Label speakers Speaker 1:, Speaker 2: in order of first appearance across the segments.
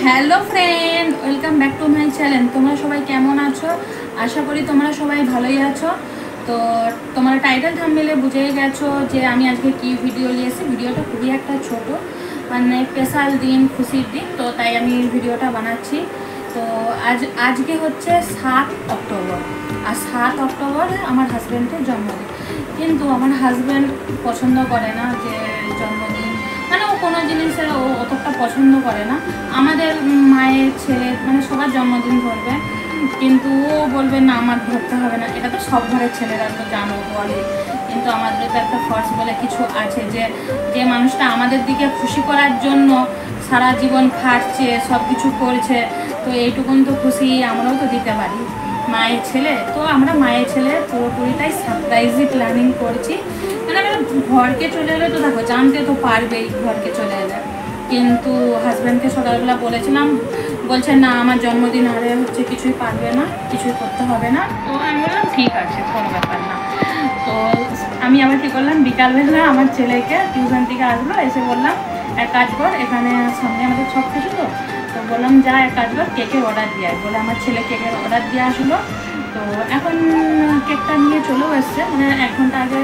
Speaker 1: Hello friend, welcome back to my channel. তোমরা সবাই কেমন আছো? আশা করি তোমরা সবাই ভালোই আছো। তো তোমরা টাইটেল থাম্বনেলে বুঝেই গেছো যে আমি আজকে কি ভিডিও নিয়েছি। ভিডিওটা খুবই একটা ছোট, মানে স্পেশাল দিন, খুশির দিন, তো তাই আমি ভিডিওটা বানাচ্ছি। তো আজকে হচ্ছে 7 অক্টোবর, আর 7 অক্টোবর আমার হাজব্যান্ডের জন্মদিন। কিন্তু আমার হাজব্যান্ড পছন্দ করে না যে জন্মদিন, মানে ও কোনো জিনিসের ও অতটা পছন্দ করে না। আমাদের মায়ের ছেলে মানে সবার জন্মদিন ধরবে, কিন্তু ও বলবে না আমার ধরতে হবে না। এটা তো সব ঘরের ছেলেরা তো জানো বলে, কিন্তু আমাদের তো একটা ফর্স বলে কিছু আছে, যে যে মানুষটা আমাদের দিকে খুশি করার জন্য সারা জীবন খাটছে, সব কিছু করছে, তো এইটুকুন তো খুশি আমরাও তো দিতে পারি। মায়ের ছেলে তো আমরা মায়ের ছেলে পুরোপুরিটাই সারপ্রাইজই প্ল্যানিং করছি। মানে আমরা ঘরকে চলে এলে তো দেখো জানতে তো পারবেই ঘরকে চলে এলে, কিন্তু হাজব্যান্ডকে সকালবেলা বলেছিলাম, বলছে না আমার জন্মদিন আরে হচ্ছে কিছুই পারবে না, কিছুই করতে হবে না। তো আমি বললাম ঠিক আছে, কোনো ব্যাপার না। তো আমি আবার কী করলাম, বিকালবেলা আমার ছেলেকে টিউশন থেকে আসলো, এসে বললাম এক কাজ কর, এখানে সামনে আমাদের সব কিছু তো তো বললাম যা এক কাজ কর, কেকের অর্ডার দিয়ে আয়। বলে আমার ছেলে কেকের অর্ডার দিয়ে আসলো। তো এখন কেকটা নিয়ে চলেও এসছে, মানে 1 ঘন্টা আগে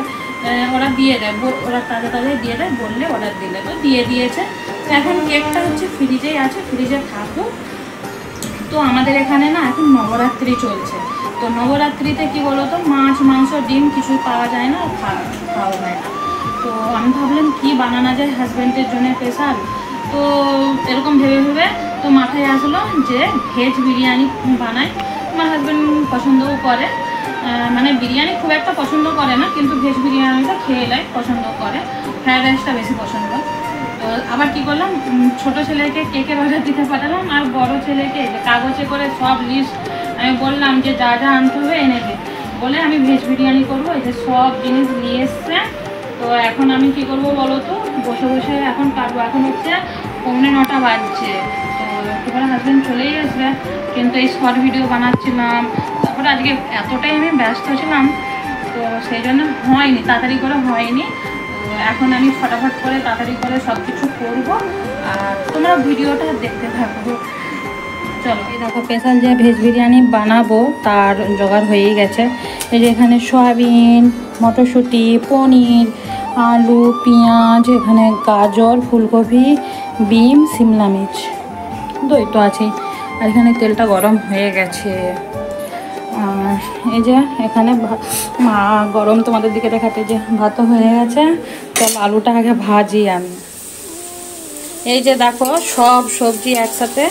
Speaker 1: ওরা দিয়ে দেয়, ওরা তাজা তাজাই দিয়ে দেয়, বললে অর্ডার দিলে তো দিয়ে দিয়েছে। তো এখন কেকটা হচ্ছে ফ্রিজেই আছে, ফ্রিজে থাকুক। তো আমাদের এখানে না এখন নবরাত্রি চলছে। তো নবরাত্রিতে কি বলতো, মাছ মাংস ডিম কিছুই পাওয়া যায় না, খাওয়া যায় না। তো আমি ভাবলাম কি বানানো যায় হাজব্যান্ডের জন্য স্পেশাল। তো এরকম ভেবে ভেবে তো মাথায় আসলো যে ভেজ বিরিয়ানি বানাই। আমার হাজব্যান্ড পছন্দও করে, মানে বিরিয়ানি খুব একটা পছন্দ করে না, কিন্তু ভেজ বিরিয়ানিটা খেয়ে নেয়, পছন্দ করে। ফ্রায়েড রাইসটা বেশি পছন্দ। তো আবার কি করলাম, ছোট ছেলেকে কেকের অর্ডার দিতে পাঠালাম, আর বড় ছেলেকে কাগজে করে সব লিস্ট আমি বললাম যে যা যা আনতে হবে এনে দে, বলে আমি ভেজ বিরিয়ানি করবো। এই যে সব জিনিস নিয়ে এসছে। তো এখন আমি কি করব বলো তো, বসে বসে এখন কাটবো। এখন হচ্ছে 9:45 বাজছে। তো এবার হাজব্যান্ড চলেই আসবে, কিন্তু এই শর্ট ভিডিও বানাচ্ছিলাম, তারপরে আজকে এতটাই আমি ব্যস্ত ছিলাম, তো সেই জন্য হয়নি, তাড়াতাড়ি করে হয়নি। তো এখন আমি ফটাফট করে তাড়াতাড়ি করে সব কিছু করবো, আর তোমরা ভিডিওটা দেখতে থাকবো। চলো, এই দেখো স্পেশাল যে ভেজ বিরিয়ানি বানাবো তার জোগাড় হয়েই গেছে। এই যে এখানে সয়াবিন, মটরশুঁটি, পনির, আলু, পেঁয়াজ, এখানে গাজর, ফুলকপি, বিম, সিমলা মির্চ, দই তো আছেই। আর এখানে তেলটা গরম হয়ে গেছে। আর এই যে এখানে মা গরম তোমাদের দিকে দেখাতে, যে ভাত হয়ে গেছে। চলো আলুটা আগে ভাজি আমি। এই যে দেখো সব সবজি একসাথে,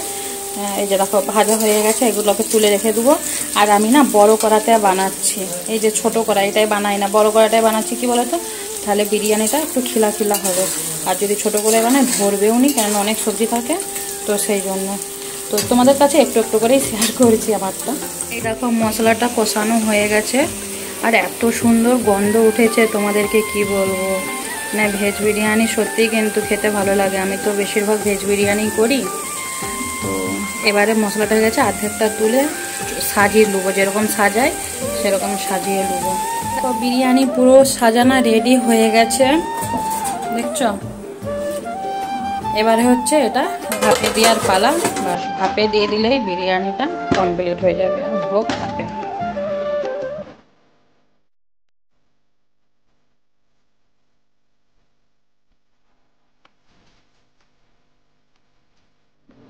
Speaker 1: এই যে দেখো ভাজা হয়ে গেছে, এগুলোকে তুলে রেখে দেবো। আর আমি না বড় কড়াতে বানাচ্ছি, এই যে ছোট কড়াইটাই বানাই না, বড় কড়াইটাই বানাচ্ছি। কি বলো তো, তাহলে বিরিয়ানিটা একটু খিলা খিলা হবে। আর যদি ছোট করে বানাই ধরবেও নি, কেন অনেক সবজি থাকে, তো সেই জন্য। তো তোমাদের কাছে একটু একটু করেই শেয়ার করছি আমারটা। এই দেখো মশলাটা কষানো হয়ে গেছে, আর এত সুন্দর গন্ধ উঠেছে, তোমাদেরকে কি বলবো। মানে ভেজ বিরিয়ানি সত্যিই কিন্তু খেতে ভালো লাগে, আমি তো বেশিরভাগ ভেজ বিরিয়ানি করি। তো এবারে মশলাটা হয়ে গেছে, আর্ধেকটা তুলে সাজিয়ে নেবো, যেরকম সাজায় সেরকম সাজিয়ে নেবো। তো বিরিয়ানি পুরো সাজানো রেডি হয়ে গেছে, দেখছো। এবারে হচ্ছে এটা ভাপে দেওয়ার পালা, ভাপে দিয়ে দিলেই বিরিয়ানিটা কমপ্লিট হয়ে যাবে, হোক ভাপে।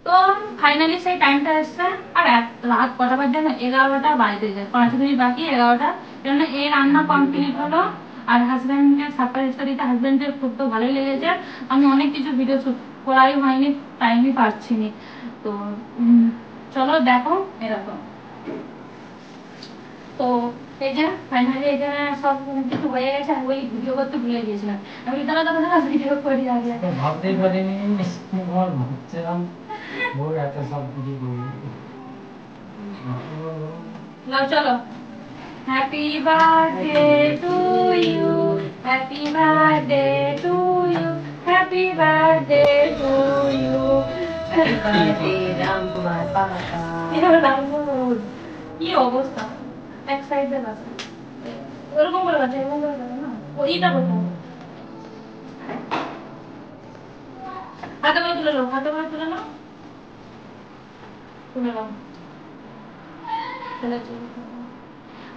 Speaker 1: তো ফাইনালি সেই টাইমটা এসছে, আর রাত কটা বাজে না, 11টা বাজতে যায়, 5 মিনিট বাকি 11টা। জন্য এই রান্না কমপ্লিট হলো। আর হাজব্যান্ডকে সারপ্রাইজটা দিতে হাজব্যান্ডের খুব তো ভালোই লেগেছে। আমি অনেক কিছু ভিডিও শুট করাই হয়নি, টাইমই পাচ্ছি নি। তো চলো দেখো এরকম। তো এই যে ফাইনালি এখানে সব কিছু হয়ে গেছে, ওই ভিডিও করতে ভুলে গিয়েছিলাম। আমি তাহলে তখন ভিডিও করি আগে, ভাবতেই পারিনি ভাবছিলাম বই এত সব কিছু করি। চলো, happy birthday to you, happy birthday to you, happy birthday to you, happy birthday Ramkumar পাপা। কি অবস্থা, এক সাইডে আছে ওরকম করে আছে, এরকম করে না, ওইটা বলবো। হাতে করে তুলে নাও, হাতে করে তুলে নাও।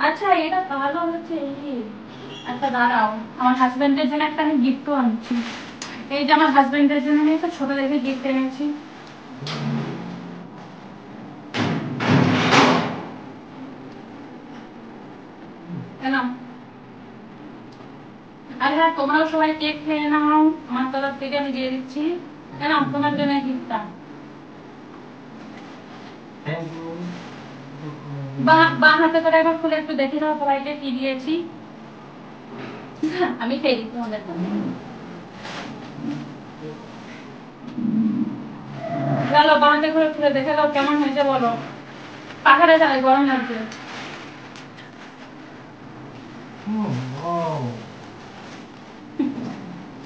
Speaker 1: আচ্ছা এটা ভালো হচ্ছে। আচ্ছা দাঁড়াও, আমার হাজবেন্ডের জন্য একটা আমি গিফটও আনছি। এই যে আমার হাজবেন্ডের জন্য আমি একটা ছোট দেখে গিফট এনেছি। আরে হ্যাঁ, তোমরাও সবাই কেক খেয়ে নাও, আমার তরফ থেকে আমি দিয়ে দিচ্ছি। কেন তোমার জন্য গিফটটা বাঁ হাতে করে একবার খুলে একটু দেখে দাও সবাইকে কি দিয়েছি। আমি খেয়ে দিই তোমাদের গেল। বাঁ হাতে করে খুলে দেখে দাও কেমন হয়েছে বলো। পাখাটা চালাই, গরম লাগছে।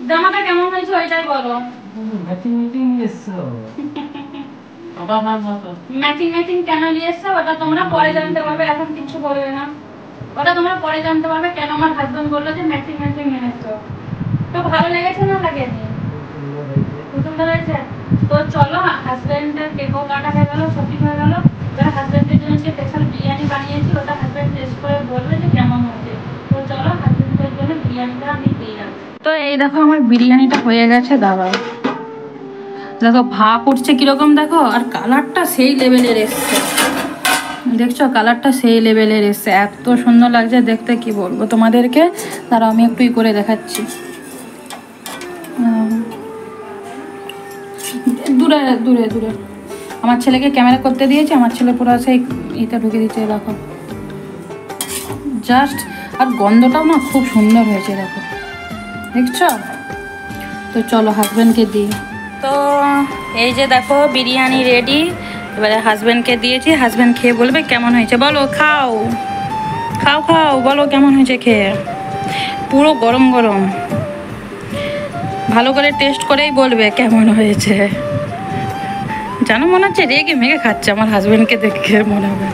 Speaker 1: জামাটা কেমন হয়েছে ওইটাই বলো। ম্যাচিং ম্যাচিং কেন নিয়ে এসছো ওটা তোমরা পরে জানতে পারবে, এখন কিছু বলবে না। ওটা তোমরা পরে জানতে পারবে কেন আমার হাজবেন্ড বললো যে ম্যাচিং এনেছো। তো ভালো লেগেছে না লাগেনি? সুন্দর হয়েছে। তো চলো, হাজবেন্ডের কেকও কাটা হয়ে গেল, শপিং হয়ে গেল। এবার হাজবেন্ডের জন্য যে স্পেশাল বিরিয়ানি বানিয়েছি ওটা হাজবেন্ড টেস্ট করে বলবে যে কেমন হয়েছে। তো চলো হাজবেন্ডের জন্য বিরিয়ানিটা আমি দিয়ে রাখছি। তো এই দেখো আমার বিরিয়ানিটা হয়ে গেছে। দাঁড়াও, দেখো ভাপ উঠছে কিরকম দেখো, আর কালারটা সেই লেভেলের এসছে। দেখছো কালারটা সেই লেভেলের এসছে, এত সুন্দর লাগছে দেখতে কি বলবো তোমাদেরকে। দাঁড়াও আমি একটু করে দেখাচ্ছি। দূরে দূরে দূরে আমার ছেলেকে ক্যামেরা করতে দিয়েছি, আমার ছেলে পুরো সেই এটা ঢুকে দিচ্ছে দেখো জাস্ট। আর গন্ধটাও না খুব সুন্দর হয়েছে দেখো, দেখছো। তো চলো হাজবেন্ডকে দিই। তো এই যে দেখো বিরিয়ানি রেডি। এবারে হাজবেন্ডকে দিয়েছি, হাজবেন্ড খেয়ে বলবে কেমন হয়েছে। বলো, খাও খাও খাও, বলো কেমন হয়েছে খেয়ে। পুরো গরম গরম, ভালো করে টেস্ট করেই বলবে কেমন হয়েছে। জানো মনে হচ্ছে রেগে মেগে খাচ্ছে আমার হাজবেন্ডকে দেখে মনে হবে।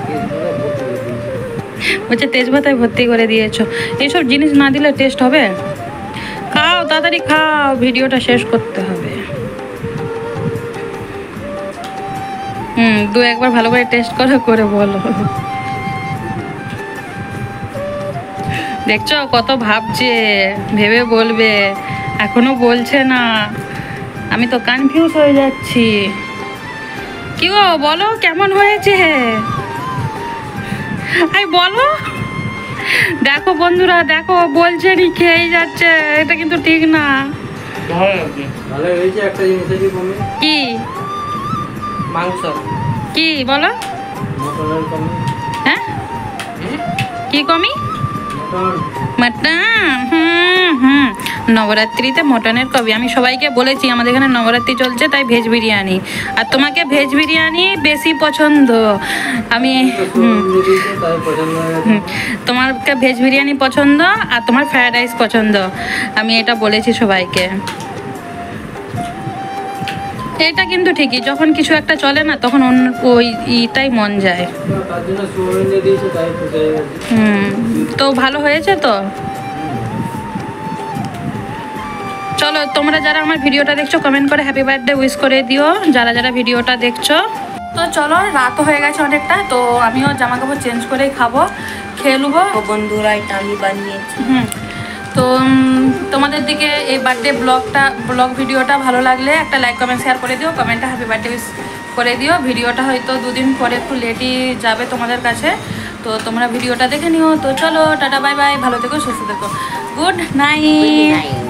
Speaker 1: বলছে তেজপাতায় ভর্তি করে দিয়েছো, এইসব জিনিস না দিলে টেস্ট হবে? খাও তাড়াতাড়ি খাও, ভিডিওটা শেষ করতে হবে। দু একবার ভালো করে টেস্ট করে বলো। দেখছো কত ভাবছে, ভেবে বলবে, এখনো বলছে না। আমি তো কনফিউজ হয়ে যাচ্ছি। কি গো বলো কেমন হয়েছে, আই বলো। দেখো বন্ধুরা দেখো, বলছে নি খেয়েই যাচ্ছে, এটা কিন্তু ঠিক না। কি
Speaker 2: মাংস
Speaker 1: কি বলো? হ্যাঁ কি কমি? মটন। নবরাত্রিতে মটনের কবি। আমি সবাইকে বলেছি আমাদের এখানে নবরাত্রি চলছে, তাই ভেজ বিরিয়ানি। আর তোমাকে ভেজ বিরিয়ানি বেশি পছন্দ। আমি তোমাকে ভেজ বিরিয়ানি পছন্দ আর তোমার ফ্রায়েড রাইস পছন্দ, আমি এটা বলেছি সবাইকে। এটা কিন্তু ঠিকই, যখন কিছু একটা চলে না তখন অন্য ওই ইটাই মন যায়। তো ভালো হয়েছে তো। চলো তোমরা যারা আমার ভিডিওটা দেখছো কমেন্ট করে হ্যাপি বার্থডে উইশ করে দিও, যারা যারা ভিডিওটা দেখছো। তো চলো রাতও হয়ে গেছে অনেকটা, তো আমিও জামা কাপড় চেঞ্জ করেই খাবো, খেয়ে নেবো।
Speaker 2: বন্ধুরা এটা আমি বানিয়েছি।
Speaker 1: তো তোমাদের দিকে এই বার্থডে ব্লগ ভিডিওটা ভালো লাগলে একটা লাইক কমেন্ট শেয়ার করে দিও, কমেন্টটা হ্যাপি বার্থডে উইশ করে দিও। ভিডিওটা হয়তো দুদিন পরে একটু লেটই যাবে তোমাদের কাছে, তো তোমরা ভিডিওটা দেখে নিও। তো চলো টাটা বাই বাই, ভালো থেকো সুস্থ থেকো, গুড নাইট।